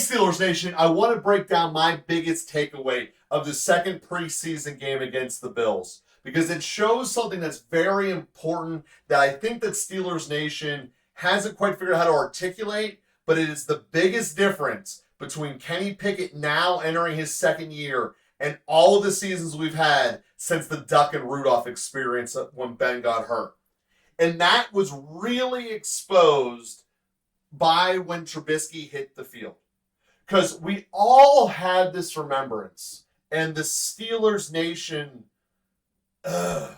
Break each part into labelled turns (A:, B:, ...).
A: Steelers Nation, I want to break down my biggest takeaway of the second preseason game against the Bills, because it shows something that's very important that I think that Steelers Nation hasn't quite figured out how to articulate, but it is the biggest difference between Kenny Pickett now entering his second year and all of the seasons we've had since the Duck and Rudolph experience when Ben got hurt. And that was really exposed by when Trubisky hit the field. Because we all had this remembrance, and the Steelers Nation that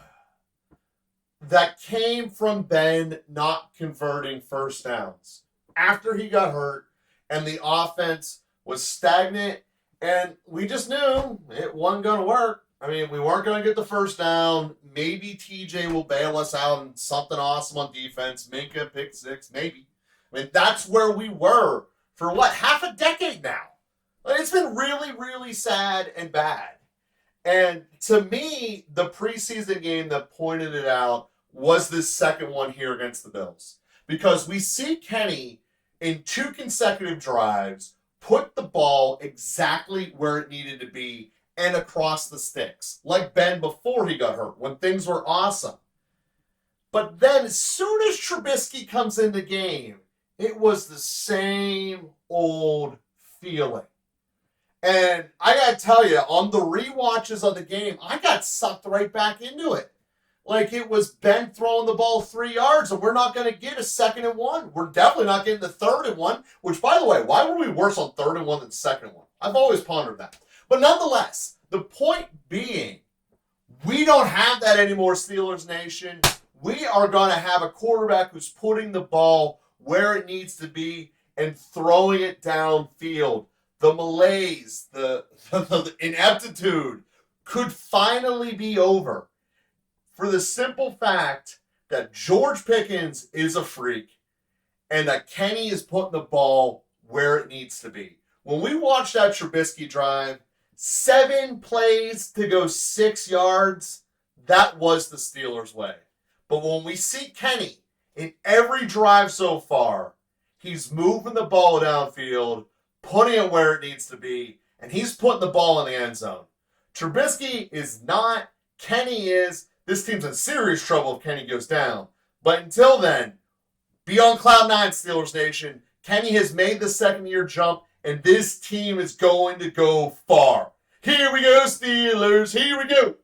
A: came from Ben not converting first downs after he got hurt, and the offense was stagnant, and we just knew it wasn't going to work. I mean, we weren't going to get the first down. Maybe TJ will bail us out and something awesome on defense, make a pick six, maybe. I mean, that's where we were for half a decade now. It's been really, really sad and bad. And to me, the preseason game that pointed it out was this second one here against the Bills. Because we see Kenny in 2 consecutive drives put the ball exactly where it needed to be and across the sticks, like Ben before he got hurt, when things were awesome. But then as soon as Trubisky comes in the game, it was the same old feeling. And I got to tell you, on the rewatches of the game, I got sucked right back into it. Like it was Ben throwing the ball 3 yards, and we're not going to get a 2nd and 1. We're definitely not getting the 3rd and 1, which, by the way, why were we worse on 3rd and 1 than 2nd and 1? I've always pondered that. But nonetheless, the point being, we don't have that anymore, Steelers Nation. We are going to have a quarterback who's putting the ball where it needs to be and throwing it downfield. The malaise, the ineptitude could finally be over for the simple fact that George Pickens is a freak and that Kenny is putting the ball where it needs to be. When we watched that Trubisky drive, 7 plays to go 6 yards, that was the Steelers' way. But when we see Kenny in every drive so far, he's moving the ball downfield, putting it where it needs to be, and he's putting the ball in the end zone. Trubisky is not. Kenny is. This team's in serious trouble if Kenny goes down. But until then, be on cloud 9, Steelers Nation. Kenny has made the second-year jump, and this team is going to go far. Here we go, Steelers. Here we go.